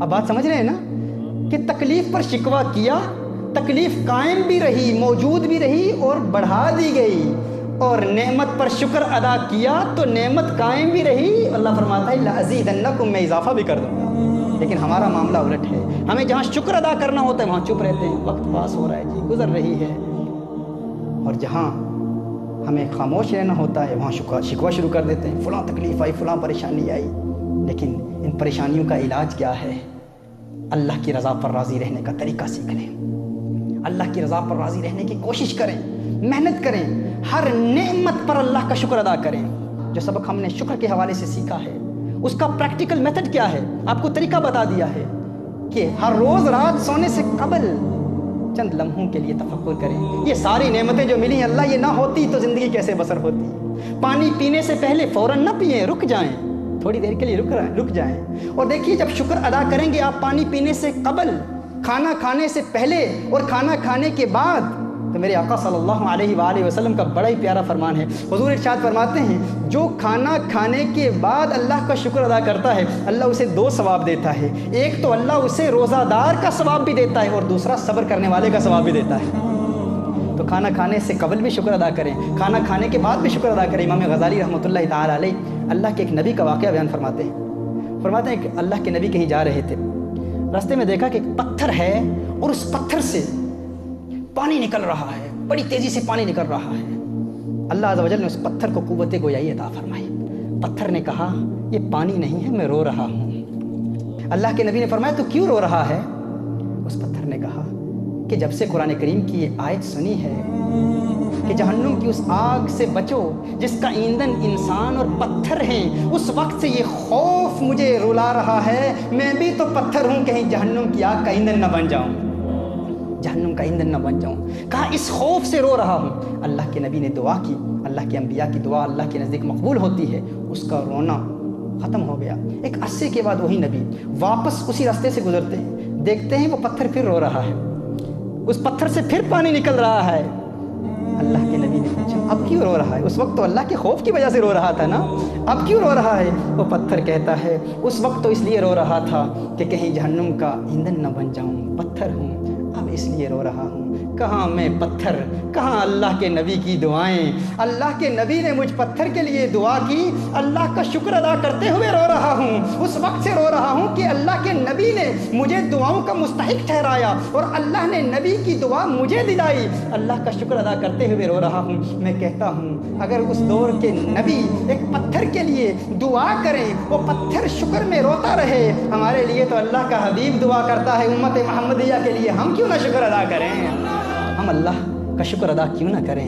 اب بات سمجھ رہے ہیں نا کہ تکلیف پر شکوہ کیا، تکلیف قائم بھی رہی، موجود بھی رہی اور بڑھا دی گئی، اور نعمت پر شکر ادا کیا تو نعمت قائم بھی رہی، اللہ فرماتا ہے لَأَزِيدَنَّكُمْ، میں اضافہ بھی کر دوں گا۔ لیکن ہمارا معاملہ الٹ ہے، ہمیں جہاں شکر ادا کرنا ہوتا ہے وہاں چپ رہتے ہیں، وقت پاس ہو رہا ہے جی، گزر رہی ہے، اور جہاں ہمیں خاموش رہنا ہوتا ہے وہاں شکوہ شروع کر دیتے ہیں، فلاں تکلیف آئی، فلاں پریشانی آئی۔ لیکن ان پریشانیوں کا علاج کیا ہے؟ اللہ کی رضا پر راضی رہنے کا طریقہ سیکھ لیں، اللہ کی رضا پر راضی رہنے کی کوشش کریں، محنت کریں، ہر نعمت پر اللہ کا شکر ادا کریں۔ جو سبق ہم نے شکر کے حوالے سے سیکھا ہے اس کا پریکٹیکل میتھڈ کیا ہے، آپ کو طریقہ بتا دیا ہے کہ ہر روز رات سونے سے قبل چند لمحوں کے لیے تفکر کریں، یہ ساری نعمتیں جو ملی ہیں اللہ یہ نہ ہوتی تو زندگی کیسے بسر ہوتی۔ پانی پینے سے پہلے فوراً نہ پئیں، رک جائیں، تھوڑی دیر کے لیے رک جائیں، اور دیکھیے جب شکر ادا کریں گے آپ پانی پینے سے قبل، کھانا کھانے سے پہلے اور کھانا کھانے کے بعد، تو میرے آقا صلی اللہ علیہ وآلہ وسلم کا بڑا ہی پیارا فرمان ہے۔ حضور ارشاد فرماتے ہیں جو کھانا کھانے کے بعد اللہ کا شکر ادا کرتا ہے اللہ اسے دو ثواب دیتا ہے، ایک تو اللہ اسے روزہ دار کا ثواب بھی دیتا ہے اور دوسرا صبر کرنے والے کا ثواب بھی دیتا ہے۔ تو کھانا کھانے سے قبل بھی شکر ادا کریں، کھانا کھانے کے بعد بھی شکر ادا کریں۔ امام غزالی رحمۃ اللہ تعالیٰ علیہ اللہ کے ایک نبی کا واقعہ بیان فرماتے ہیں کہ اللہ کے نبی کہیں جا رہے تھے، راستے میں دیکھا کہ ایک پتھر ہے اور اس پتھر سے پانی نکل رہا ہے، بڑی تیزی سے پانی نکل رہا ہے۔ اللہ عز و جل نے اس پتھر کو قوت گویائی عطا فرمائی۔ پتھر نے کہا یہ پانی نہیں ہے، میں رو رہا ہوں۔ اللہ کے نبی نے فرمایا تو کیوں رو رہا ہے؟ اس پتھر نے کہا کہ جب سے قرآن کریم کی یہ آیت سنی ہے کہ جہنم کی اس آگ سے بچو جس کا ایندھن انسان اور پتھر ہیں، اس وقت سے یہ خوف مجھے رلا رہا ہے میں بھی تو پتھر ہوں، کہیں جہنم کی آگ کا ایندھن نہ بن جاؤں، جہنم کا ایندھن نہ بن جاؤں۔ کہا اس خوف سے رو رہا ہوں۔ اللہ کے نبی نے دعا کی، اللہ کے انبیاء کی دعا اللہ کے نزدیک مقبول ہوتی ہے، اس کا رونا ختم ہو گیا۔ ایک عرصے کے بعد وہی نبی واپس اسی راستے سے گزرتے ہیں، دیکھتے ہیں وہ پتھر پھر رو رہا ہے، اس پتھر سے پھر پانی نکل رہا ہے۔ اللہ کے نبی نے پوچھا اب کیوں رو رہا ہے؟ اس وقت تو اللہ کے خوف کی وجہ سے رو رہا تھا نا، اب کیوں رو رہا ہے؟ وہ پتھر کہتا ہے اس وقت تو اس لیے رو رہا تھا کہ کہیں جہنم کا ایندھن نہ بن جاؤں، پتھر ہوں، اب اس لیے رو رہا ہوں۔ کہاں میں پتھر، کہاں اللہ کے نبی کی دعائیں؟ اللہ کے نبی نے مجھ پتھر کے لیے دعا کی، اللہ کا شکر ادا کرتے ہوئے رو رہا ہوں، اس وقت سے رو رہا ہوں کہ اللہ کے نبی نے مجھے دعاؤں کا مستحق ٹھہرایا اور اللہ نے نبی کی دعا مجھے دلائی، اللہ کا شکر ادا کرتے ہوئے رو رہا ہوں۔ میں کہتا ہوں اگر اس دور کے نبی ایک پتھر کے لیے دعا کریں، وہ پتھر شکر میں روتا رہے، ہمارے لیے تو اللہ کا حبیب دعا کرتا ہے امت محمدیہ کے لیے، ہم کیوں نہ شکر ادا کریں؟ ہم اللہ کا شکر ادا کیوں نہ کریں؟